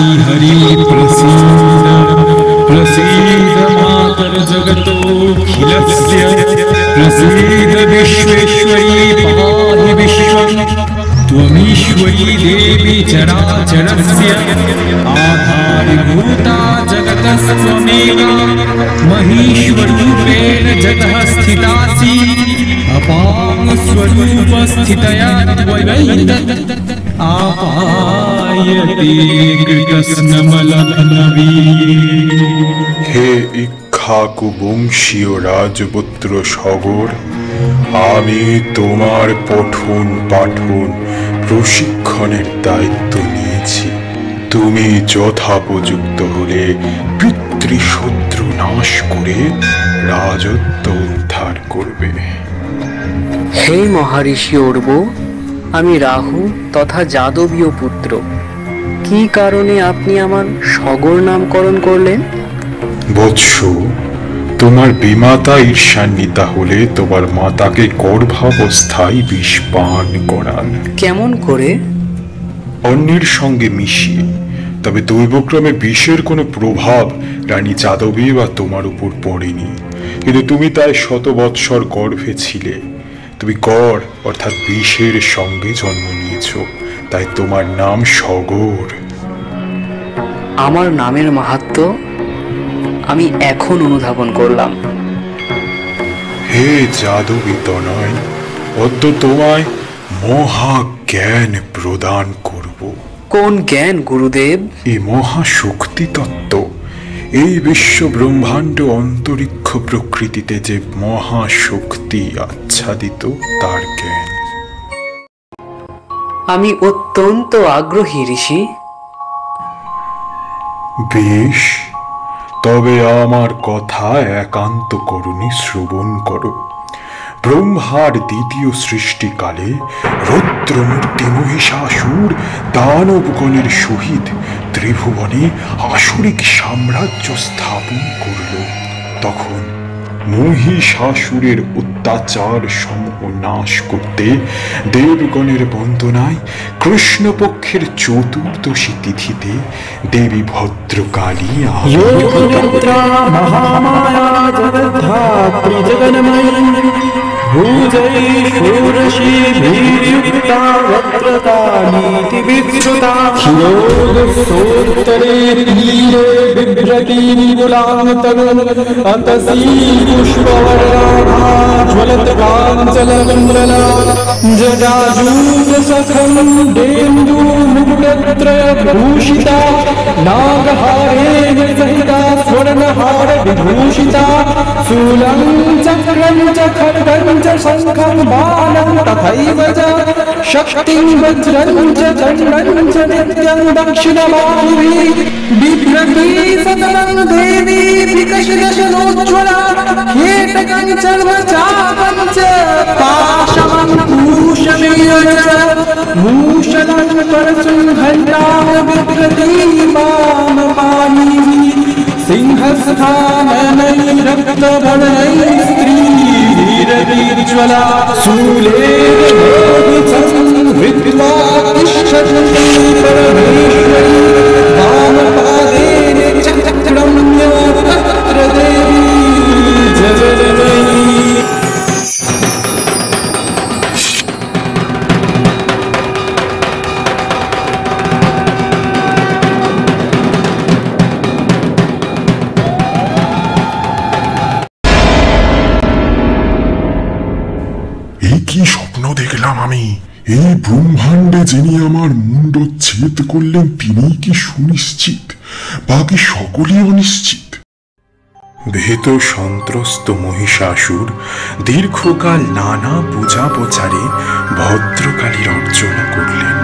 हरि प्रसीद प्रसीद मातर जगतोऽखिलस्य प्रसीद विश्वेश्वरी पाहि विश्वं त्वमीश्वरी देवी चराचरस्य आधारभूता जगतस्त्वमेव महीश्वरूपेण जगतः स्थितासि अपां स्वरूपस्थितया त्वयैतत् आपायते कृतस्नमलनवी। हे इक्ष्वाकु বংশীয় রাজপুত্র সগর, আমি তোমার পঠন পাঠন প্রশিক্ষণের দায়িত্ব নিয়েছি। তুমি যথোপযুক্ত হলে পিতৃশত্রু নাশ করে রাজত্ব উদ্ধার করবে। হে মহারিষি অর্ব, আমি রাহু তথা যাদবীয় পুত্র। কি কারণে আপনি আমার সগর নামকরণ করলেন? বৎস, তোমার বিমাতা ঈর্ষান্বিতা হলে তোমার মাতাকে গর্ভাবস্থায় বিষ পান করান। কেমন করে? অন্যের সঙ্গে মিশিয়ে। তবে দৈবক্রমে বিষের কোনো প্রভাব রানী যাদবী বা তোমার উপর পড়েনি, কিন্তু তুমি তাই 100 বৎসর গর্ভে ছিলে। তুমি গড় অর্থাৎ বিষের সঙ্গে জন্ম নিয়েছ, তাই তোমার নাম সগর। আমার নামের মাহাত্ম্য আমি এখন অনুধাবন করলাম। হে যাদবী তনয়, অদ্য তোমায় মহাজ্ঞান প্রদান করব। কোন জ্ঞান গুরুদেব? এই মহাশক্তি তত্ত্ব, এই বিশ্ব ব্রহ্মাণ্ড অন্তরিক্ষ প্রকৃতিতে যে মহাশক্তি আচ্ছাদিত তার জ্ঞান। আমি অত্যন্ত আগ্রহী ঋষি। বেশ, তবে আমার কথা একান্ত করুণে শ্রবণ করো। ব্রহ্মার দ্বিতীয় সৃষ্টিকালে রৌদ্রমূর্তি মহিষাসুর দানবগণের সহিত ত্রিভুবনে আসুরিক সাম্রাজ্য স্থাপন করল। তখন মহিষাসুরের অত্যাচার সমূহ নাশ করতে দেবগণের বন্দনায় কৃষ্ণপক্ষের চতুর্দশী তিথিতে দেবী ভদ্রকালী भूषिता नागहारेण सहिता स्वर्णहार विभूषिता शूलं चक्रं च खड्गं च शङ्खं बाणं तथैव च शक्तिं वज्रं च चण्डं च नित्यं दक्षिणबाहुभिः बिभ्रती सततं देवी विकसितशनोज्ज्वला हेटकं च चापं च पाशमं भूषमेव च भूषणं परशुं घण्टां बिभ्रती वामपाणिः सिंहस्थाननैरक्तवर्णैः स्त्रीभिरज्ज्वला शूलेर्हृत्वा तिष्ठन्ति परमेश्वरी वामपादेन चक्रं तत्र देवी जगदयी। কি স্বপ্ন দেখলাম আমি? এই ব্রহ্মাণ্ডে যিনি আমার মুণ্ডচ্ছেদ করলেন তিনি কি সুনিশ্চিত, বাকি সকলেই অনিশ্চিত? ভীত সন্ত্রস্ত মহিষাসুর দীর্ঘকাল নানা পূজা প্রচারে ভদ্রকালীর অর্চনা করলেন।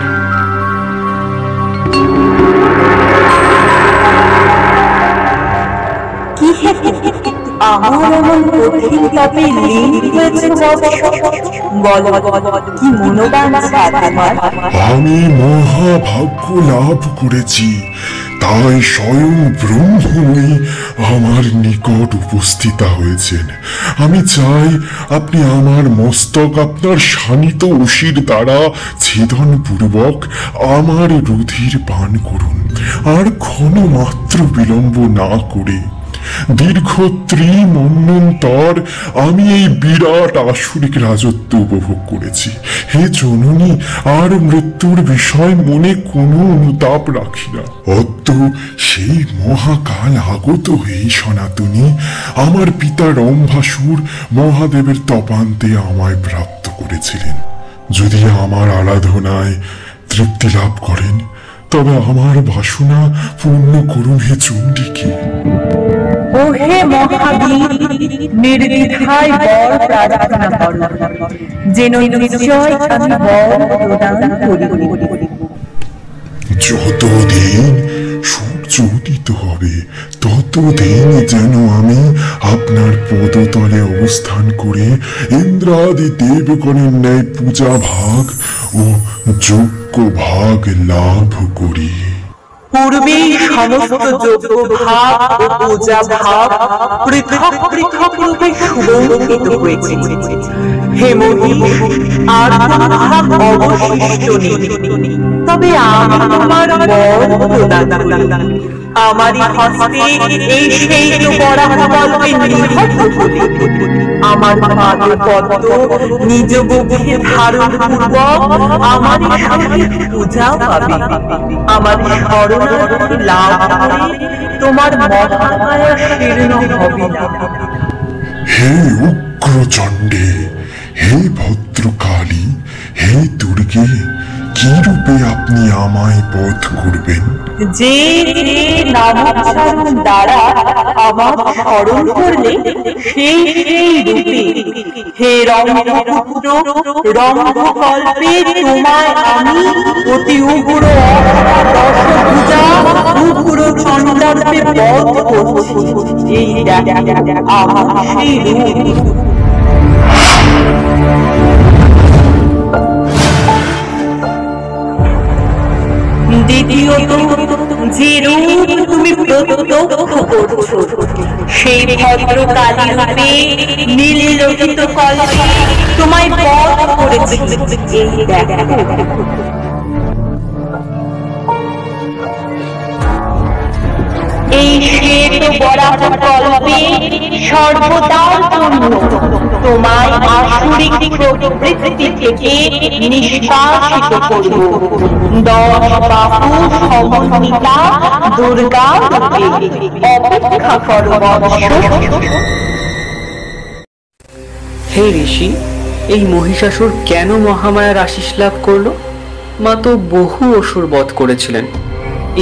আমার এমন কঠিন পাপে লীন হয়েছে বলো, কি মনোবাঞ্ছা তোমার? আমি মহাভাগ্য লাভ করেছি, তাই স্বয়ং ব্রহ্মই আমার নিকট উপস্থিতা হয়েছেন। আমি চাই আপনি আমার মস্তক আপনার শানিত অসির দ্বারা ছেদন পূর্বক আমার রুধির পান করুন, আর ক্ষণ মাত্র বিলম্ব না করে। দীর্ঘ ত্রিমন্বন্তর আমি এই বিরাট আসুরিক রাজত্ব উপভোগ করেছি। হে জননী, আর মৃত্যুর বিষয় মনে কোনো অনুতাপ রাখি না। অদ্য সেই মহাকাল আগত হয়ে সনাতনী আমার পিতা রম্ভাসুর মহাদেবের তপান্তে আমায় প্রাপ্ত করেছিলেন। যদি আমার আরাধনায় তৃপ্তি লাভ করেন, তবে আমার বাসনা পূর্ণ করুন হে চণ্ডীকে। ও হে মহাবীর, নির্দ্বিধায় বর প্রার্থনা কর, যেন নিশ্চয় আমি বর প্রদান করি। যতদিন সূর্য উদিত হবে, ততদিন যেন আমি আপনার পদতলে অবস্থান করে ইন্দ্রাদি দেবগণের ন্যায় পূজা ভাগ ও যোগ্য ভাগ লাভ করি। পূর্বেই সমস্ত যোগ্য ভাব ও পূজা ভাব পৃথক পৃথক রূপে সুবর্ণিত হয়েছে। হে মহিষ, আর কোনো ভাগ অবশিষ্ট নেই। তবে আমি তোমার বর প্রদান করি। আমারই হস্তে এই সেই বরাহকল্পে নিহত হলে আমার পাদে পদ্ম নিজ বুকে ধারণ পূর্বক আমারই সঙ্গে পূজা পাবে। আমার শরণার্থী লাভ করে তোমার মহামায়া শীর্ণ হবে না। হে উগ্র চণ্ডে, হে ভদ্রকালী, হে দুর্গে, কি রূপে আপনি আমায় বধ করবেন? যে নামোচ্চারণ দ্বারা আমার স্মরণ করলে সেই সেই রূপে। হে রম্ভপুত্র, রম্ভকল্পে তোমায় আমি অতি উগ্র দশভুজা উগ্র চণ্ডারূপে বধ করছি। এই আমার সেই রূপ। দ্বিতীয়ত, যে রূপ তুমি প্রত্যক্ষ করছো, সেই ভদ্রকালী রূপে নীললোহিত কল্পে তোমায় বধ করেছি। এই দেখো। এই শ্বেত বরাহ কল্পে সর্বদার জন্য তোমায় আসুরিক প্রবৃত্তি থেকে নিষ্কাশিত করব। 10 বাহু সমন্বিতা দুর্গা রূপে অপেক্ষা করো বৎস। হে ঋষি, এই মহিষাসুর কেন মহামায়ার আশিস লাভ করলো? মা তো বহু অসুর বধ করেছিলেন।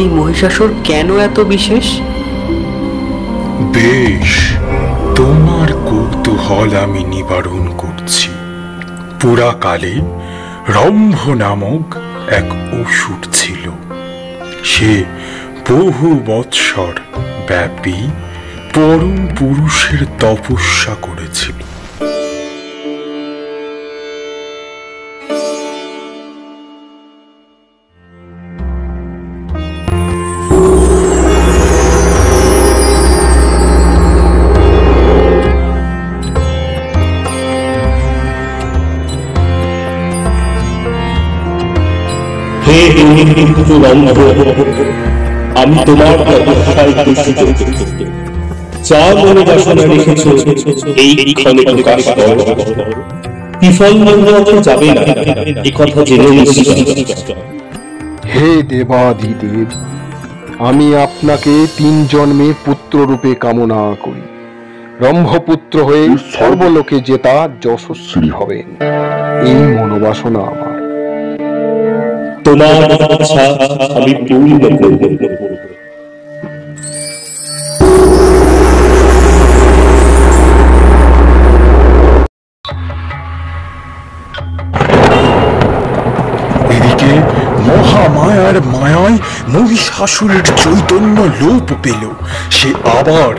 এই মহিষাসুর কেন এত বিশেষ? বেশ, তোমার কৌতূহল আমি নিবারণ করছি। পুরাকালে রম্ভ নামক এক অসুর ছিল। সে বহু বৎসর ব্যাপী পরম পুরুষের তপস্যা করেছিল। আমি তোমার তপস্যায় তুষ্ট। যা মনে বাসনা রেখেছ এই ক্ষণে প্রকাশ করো। বিফল মন্দ যাবে না, এ কথা জেনে নিশ্চিত। হে দেবাদিদেব, আমি আপনাকে 3 জন্মে পুত্র রূপে কামনা করি। রম্ভপুত্র হয়ে সর্বলোকে জেতা যশস্বী হবেন, এই মনোবাসনা আমার। তোমার ইচ্ছা আমি পূর্ণ করব। এদিকে মহামায়া মায়ার মায়ায় মহিষাসুরের চৈতন্য লোপ পেল। সে আবার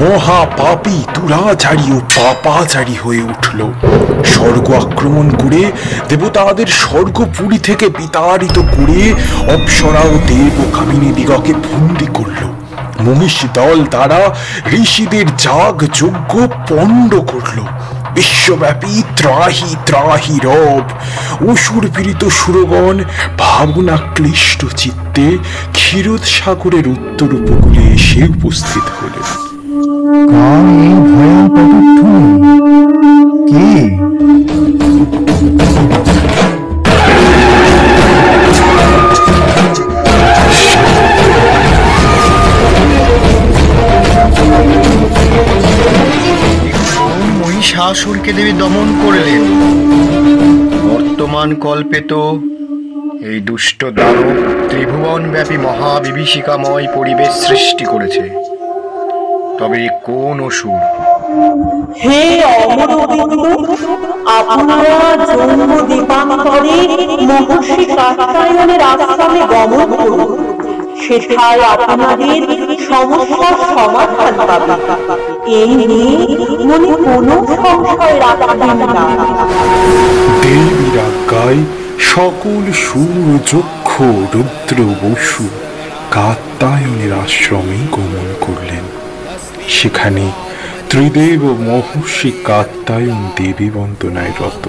মহা পাপী দুরাচারী ও পাপাচারী হয়ে উঠল। স্বর্গ আক্রমণ করে দেবতাদের স্বর্গপুরী থেকে বিতাড়িত করে অপ্সরা ও দেব ও কামিনী দিগকে বন্দী করল। মহিষ দল দ্বারা ঋষিদের যাগ যজ্ঞ পণ্ড করল। বিশ্বব্যাপী ত্রাহি ত্রাহি রব। অসুর পীড়িত সুরগণ ভাবনা ক্লিষ্ট চিত্তে ক্ষীরোদ সাগরের উত্তর উপকূলে এসে উপস্থিত হলেন। কার এই ভয়াল পদধ্বনি? কে? মহিষাসুরকে দেবী দমন করলেন। বর্তমান কল্পে তো এই দুষ্ট দানব ত্রিভুবনব্যাপী মহাবিভীষিকাময় পরিবেশ সৃষ্টি করেছে। তবে কোন অসুর? হে অমরবিন্দু, আপনারা জন্ম দীপাঙ্করে মহর্ষি কাত্যায়নের আশ্রমে গমন করুন। সেটাই আপনাদের সমস্যার সমাধান পাবে। এই নিয়ে মনে কোনো সংশয় রাখবেন না। দেবীর আজ্ঞায় সকল সুর যক্ষ রুদ্র বসু কাত্যায়নের আশ্রমে গমন করলেন। সেখানে ত্রিদেব ও মহর্ষি কাত্যায়ন দেবী বন্দনায় রত।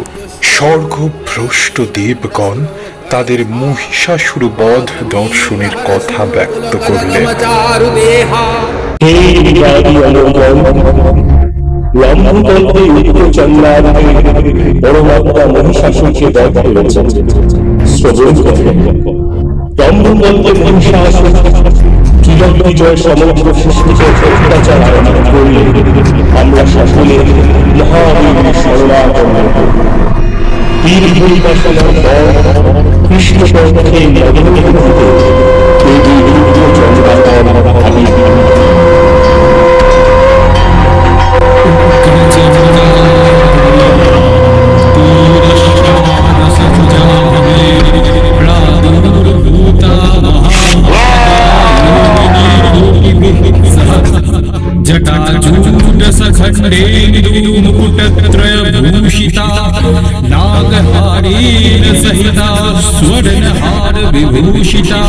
স্বর্গভ্রষ্ট দেবগণ তাদের মহিষাসুর বধ দর্শনের কথা ব্যক্ত করলেন। হে বিবাদী অনন্তন, লম্বকল্পে উত্তরচন্দ্রার পরমাত্মা মহিষাসুরকে বধ করেছেন। শ্রবণ করলেন। লম্বকল্পে মহিষাসুর কিরণ বিজয় সমগ্র সৃষ্টিকে অত্যাচার আরম্ভ করলে আমরা সকলে মহাবীর শরণাগত বীর পরিবাসনার পর কৃষ্ণপক্ষে নবমী তিথিতে দেবী উত্তরচন্দ্রার আবির্ভাব। जटाजूटसखण्डेन्दुमुकुटत्रयभूषिता नागहारेण सहिता स्वर्णहार विभूषिता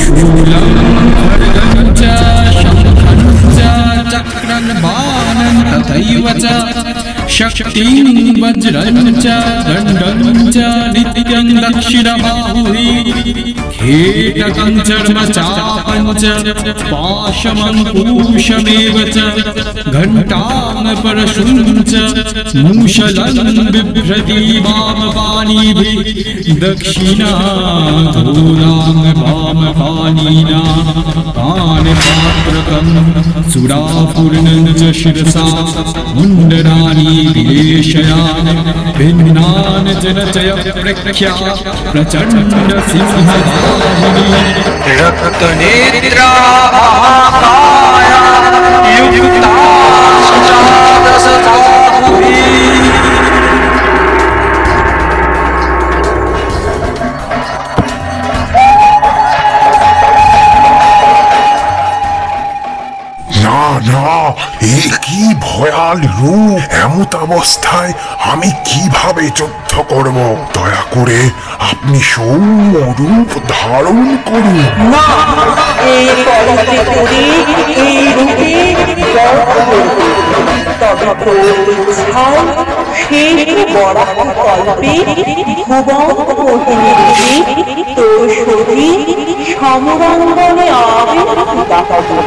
शूलं खड्गं च शङ्खं च चक्रं बाणं तथैव च शक्तिं वज्रं च दण्डं च नित्यं दक्षिणबाहुः खेटकं चर्मचापं च पाशमङ्कुशमेव च घण्टां परशुं च मूषलं बिभ्रति वामपाणिभिः दक्षिणाधूलां वामपाणिना पाणिपात्रकं सुरापूर्णं च शिरसा मुण्डनानि विलेशयान् भिन्नान् जनचय प्रख्या प्रचण्ड सिंहवाहिनी रक्तनेत्रा महाकाया युक्ता এ কি ভয়াল রূপ! এমত অবস্থায় আমি কিভাবে যুদ্ধ করব? দয়া করে আপনি সৌম্য রূপ ধারণ করুন। না, এই কল্পে করে এই রূপে তবে ইচ্ছায় শেষ বরাহ কল্পে ভুবন মোহিনী তোর শরীর সমরাঙ্গনে আবির্ভূতা হবে।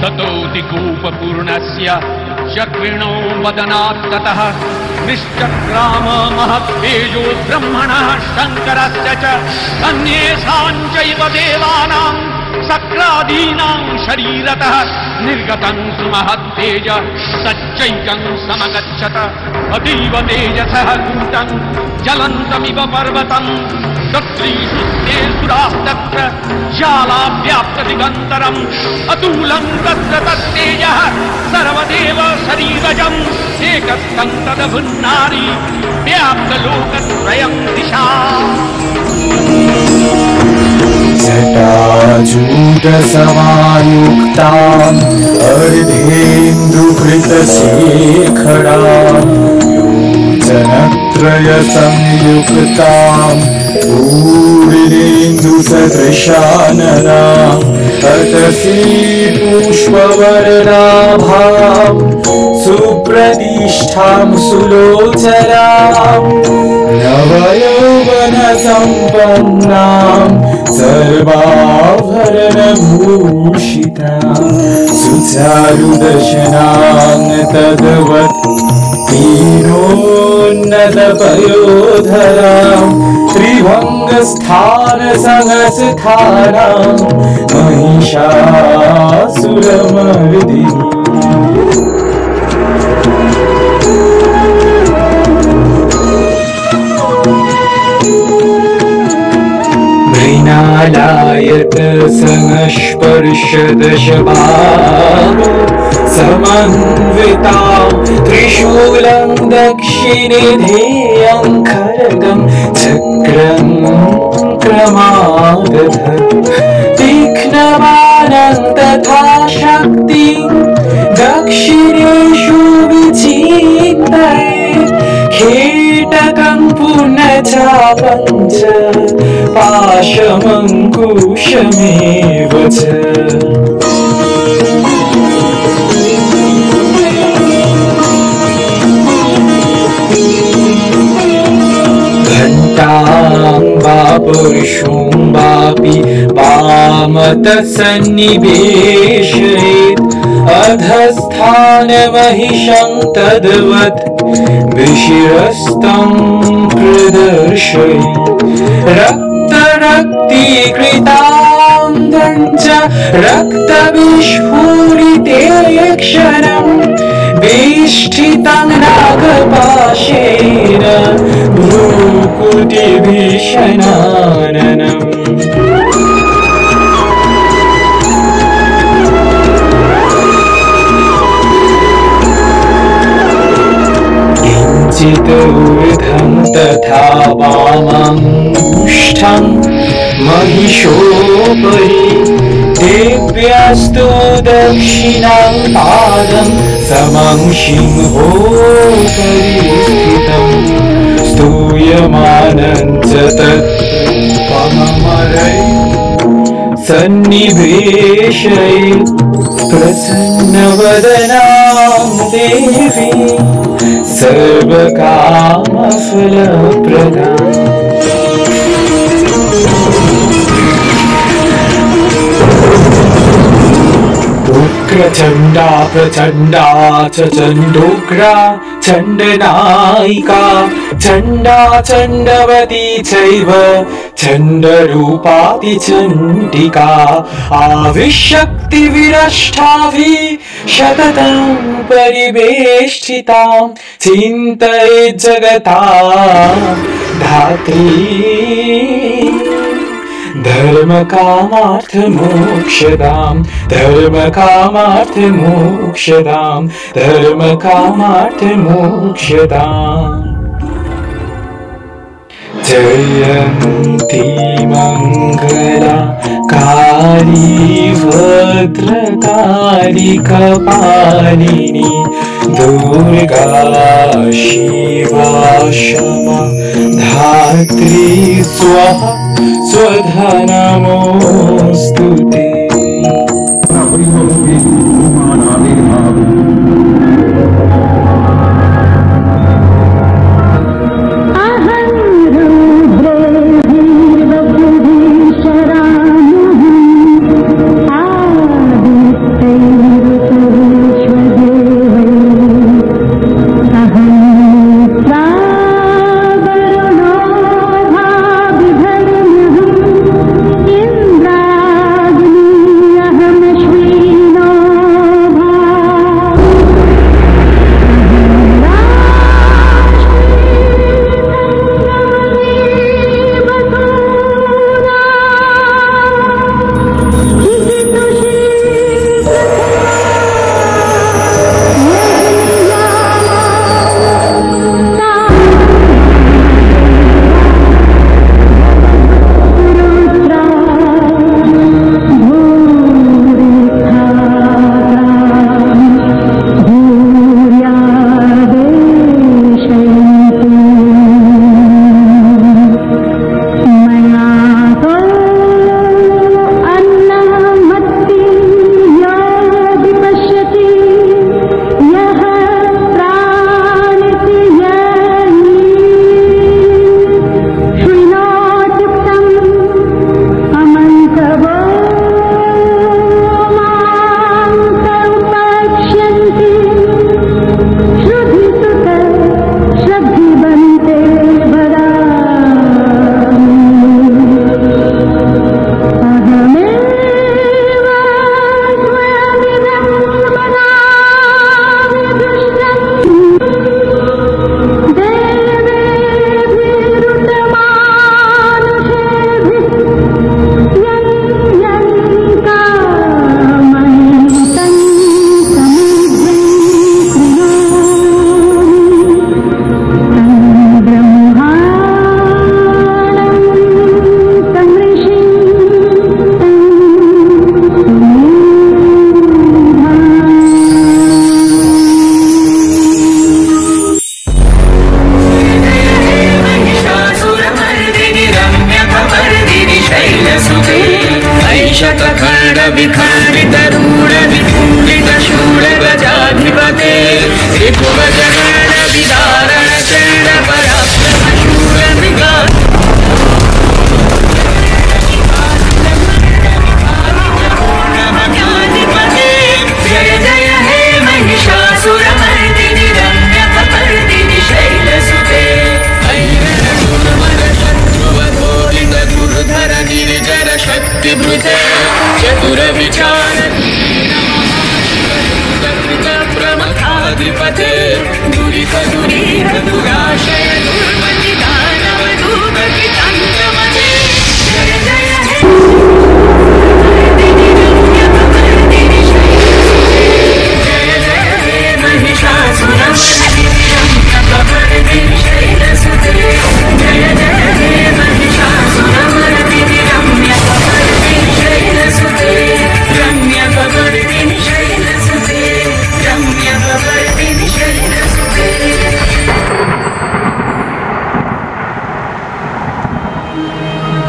ततोऽति कूपपूर्णस्य चक्रिणो वदनात् ततः निश्चक्राम महत्तेजो ब्रह्मणः शङ्करस्य च अन्येषां चैव देवानां शक्रादीनां शरीरतः निर्गतं सुमहत्तेज सच्चैकं समगच्छत अतीव तेजसः कूटं ज्वलन्तमिव पर्वतं दत्रीषु ते सुराः तत्र ज्वालाव्याप्तदिगन्तरम् अतुलं तत्र तत्तेजः सर्वदेव शरीरजम् एकस्थं तदभुन्नारी व्याप्तलोकत्रयं दिशा जटाजूटसमायुक्ताम् अर्धेन्दुघृतशेखराम् योजनत्रयसंयुक्ताम् पूर्णेन्दुसदृशाननाम् अतसी पुष्पवर्णाभाम् सुप्रतिष्ठां सुलोचनाम् नवयौवनसम्पन्नाम् सर्वाभरणभूषिताम् सुचारुदर्शनां तद्वत् हीरोन्नतपयोधराम् त्रिभङ्गस्थानसंस्थानाम् महिषासुरमर्दिनीम् मृणालायत संस्पर्शदशबाहो समन्वितां त्रिशूलं दक्षिणे ध्येयं खड्गं चक्रं क्रमागधत् तीक्ष्णबाणं तथा शक्तिं दक्षिणेषु विचिन्तयेत् खेटकं पुनचापं च पाशमङ्कुशमेव च घण्टां वा पुरुषं वापि वामतः सन्निवेशयेत् अधस्थानमहिषं तद्वत् विशिरस्तं प्रदर्शयेत् रक्तरक्तीकृतां दञ्च रक्तविस्फुरिते क्षणम् वेष्टितं नागपाशेन भ्रूकुटिभीषणाननम् किञ्चित् ऊर्ध्वं तथा वाममुष्ठं महिषोपरि दिव्यस्तु दक्षिणं पादं समं सिंहोपरि स्थितं स्तूयमानं च तत्त्वममरैः सन्निवेशयेत् प्रसन्नवदनां देवी सर्वकामफलप्रदाम् उग्रचण्डा प्रचण्डा च चण्डोग्रा चण्डनायिका चण्डा चण्डवती चैव चण्डरूपातिचण्डिका आविशक्तिविनष्टाभिः शततं परिवेष्टितां चिन्तयेत् जगतां धात्री धर्मकामार्थमोक्षदां धर्मकामार्थमोक्षदां धर्मकामार्थमोक्षदाम् जयन्ती मङ्गला काली भद्रकाली कपालिनी दुर्गा शिवा क्षमा धात्री स्वाहा स्वधा नमोऽस्तु ते।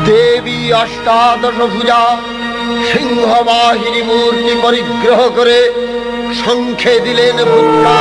দেবী অষ্টাদশ ভুজা সিংহবাহিনী মূর্তি পরিগ্রহ করে শঙ্খে দিলেন ভূত্তা।